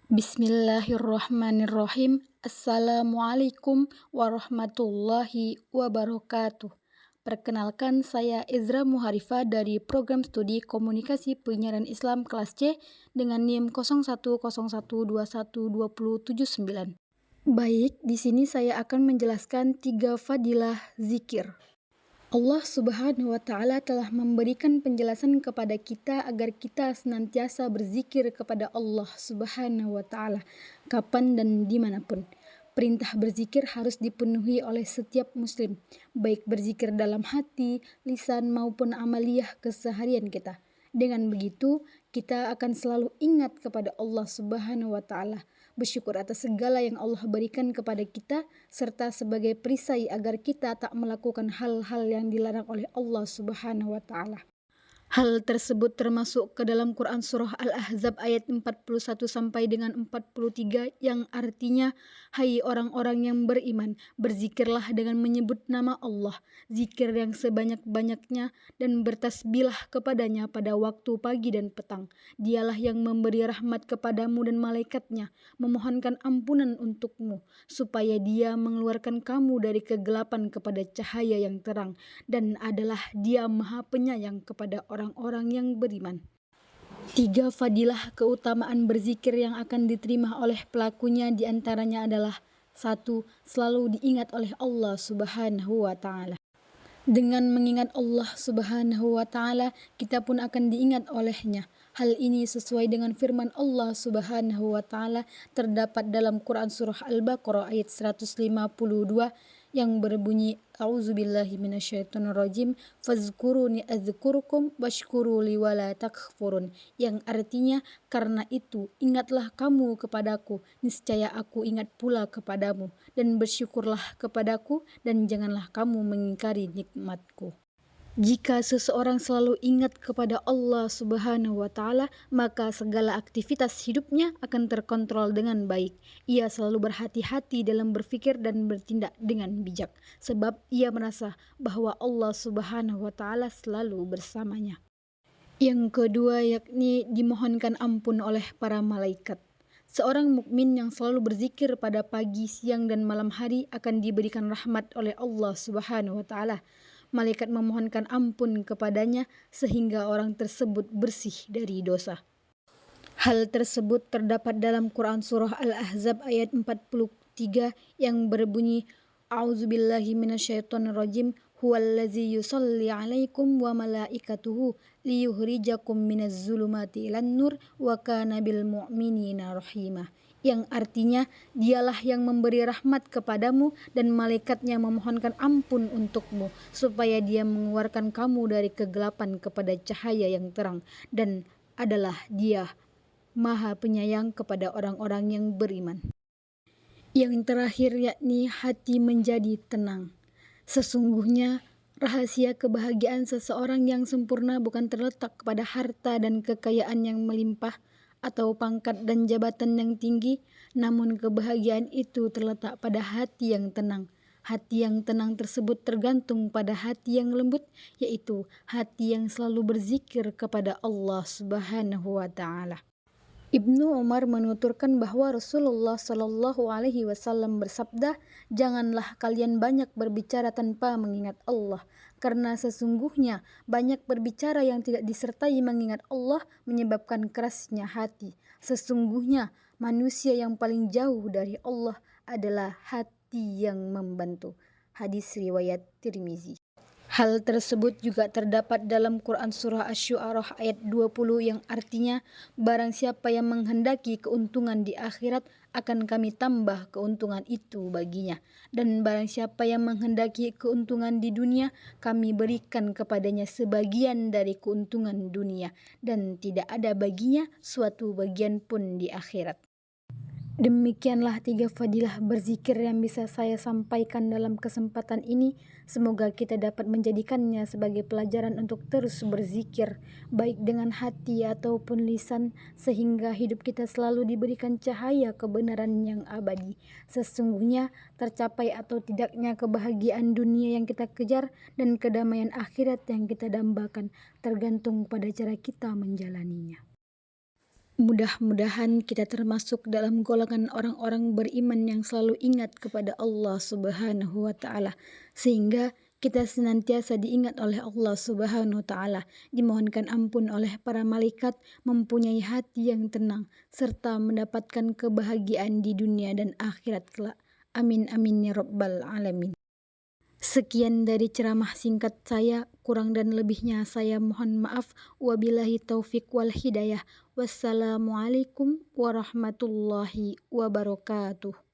Bismillahirrahmanirrahim. Assalamualaikum warahmatullahi wabarakatuh. Perkenalkan, saya Ezra Muharifah dari Program Studi Komunikasi Penyiaran Islam kelas C dengan NIM 0101212079. Baik, di sini saya akan menjelaskan 3 fadilah zikir. Allah Subhanahu wa Ta'ala telah memberikan penjelasan kepada kita agar kita senantiasa berzikir kepada Allah Subhanahu wa Ta'ala kapan dan dimanapun. Perintah berzikir harus dipenuhi oleh setiap muslim, baik berzikir dalam hati, lisan maupun amaliyah keseharian kita. Dengan begitu, kita akan selalu ingat kepada Allah Subhanahu wa Ta'ala, bersyukur atas segala yang Allah berikan kepada kita, serta sebagai perisai agar kita tak melakukan hal-hal yang dilarang oleh Allah Subhanahu wa Ta'ala. Hal tersebut termasuk ke dalam Quran Surah Al-Ahzab ayat 41 sampai dengan 43 yang artinya, hai orang-orang yang beriman, berzikirlah dengan menyebut nama Allah, zikir yang sebanyak-banyaknya, dan bertasbihlah kepadanya pada waktu pagi dan petang. Dialah yang memberi rahmat kepadamu dan malaikatnya, memohonkan ampunan untukmu, supaya dia mengeluarkan kamu dari kegelapan kepada cahaya yang terang, dan adalah dia maha penyayang kepada orang-orang yang beriman. 3 fadilah keutamaan berzikir yang akan diterima oleh pelakunya diantaranya adalah 1. Selalu diingat oleh Allah Subhanahu wa Ta'ala. Dengan mengingat Allah Subhanahu wa Ta'ala, kita pun akan diingat olehnya. Hal ini sesuai dengan firman Allah Subhanahu wa Ta'ala terdapat dalam Quran Surah Al-Baqarah ayat 152 yang berbunyi, A'udzubillahi minasyaitonirrajim, fazkuruni adzkurukum washkuruli wala takfurun, yang artinya, karena itu ingatlah kamu kepadaku, niscaya aku ingat pula kepadamu, dan bersyukurlah kepadaku, dan janganlah kamu mengingkari nikmatku. Jika seseorang selalu ingat kepada Allah Subhanahu wa Ta'ala, maka segala aktivitas hidupnya akan terkontrol dengan baik. Ia selalu berhati-hati dalam berfikir dan bertindak dengan bijak, sebab ia merasa bahwa Allah Subhanahu wa Ta'ala selalu bersamanya. Yang kedua yakni dimohonkan ampun oleh para malaikat. Seorang mukmin yang selalu berzikir pada pagi, siang, dan malam hari akan diberikan rahmat oleh Allah Subhanahu wa Ta'ala. Malaikat memohonkan ampun kepadanya sehingga orang tersebut bersih dari dosa. Hal tersebut terdapat dalam Quran Surah Al-Ahzab ayat 43 yang berbunyi, A'udzubillahi minasyaitonirrajim, huwallazi yusalli alaikum wa malaikatuhu liyuhrijakum minaz zulumati ilan nur wa kana bil mu'minina rahimah, yang artinya, dialah yang memberi rahmat kepadamu dan malaikatnya memohonkan ampun untukmu, supaya dia mengeluarkan kamu dari kegelapan kepada cahaya yang terang, dan adalah dia maha penyayang kepada orang-orang yang beriman. Yang terakhir yakni hati menjadi tenang. Sesungguhnya, rahasia kebahagiaan seseorang yang sempurna bukan terletak pada harta dan kekayaan yang melimpah, atau pangkat dan jabatan yang tinggi, namun kebahagiaan itu terletak pada hati yang tenang. Hati yang tenang tersebut tergantung pada hati yang lembut, yaitu hati yang selalu berzikir kepada Allah Subhanahu wa Ta'ala. Ibnu Umar menuturkan bahwa Rasulullah Shallallahu Alaihi Wasallam bersabda, janganlah kalian banyak berbicara tanpa mengingat Allah, karena sesungguhnya banyak berbicara yang tidak disertai mengingat Allah menyebabkan kerasnya hati. Sesungguhnya manusia yang paling jauh dari Allah adalah hati yang membantu. Hadis riwayat Tirmizi. Hal tersebut juga terdapat dalam Quran Surah Asy-Syu'ara ayat 20 yang artinya, barang siapa yang menghendaki keuntungan di akhirat, akan kami tambah keuntungan itu baginya. Dan barang siapa yang menghendaki keuntungan di dunia, kami berikan kepadanya sebagian dari keuntungan dunia, dan tidak ada baginya suatu bagian pun di akhirat. Demikianlah 3 fadilah berzikir yang bisa saya sampaikan dalam kesempatan ini. Semoga kita dapat menjadikannya sebagai pelajaran untuk terus berzikir, baik dengan hati ataupun lisan, sehingga hidup kita selalu diberikan cahaya kebenaran yang abadi. Sesungguhnya tercapai atau tidaknya kebahagiaan dunia yang kita kejar dan kedamaian akhirat yang kita dambakan tergantung pada cara kita menjalaninya. Mudah-mudahan kita termasuk dalam golongan orang-orang beriman yang selalu ingat kepada Allah Subhanahu wa Ta'ala, sehingga kita senantiasa diingat oleh Allah Subhanahu wa Ta'ala, dimohonkan ampun oleh para malaikat, mempunyai hati yang tenang, serta mendapatkan kebahagiaan di dunia dan akhirat kelak. Amin amin ya rabbal alamin. Sekian dari ceramah singkat saya, kurang dan lebihnya saya mohon maaf. Wabillahi taufik wal hidayah. Wassalamualaikum warahmatullahi wabarakatuh.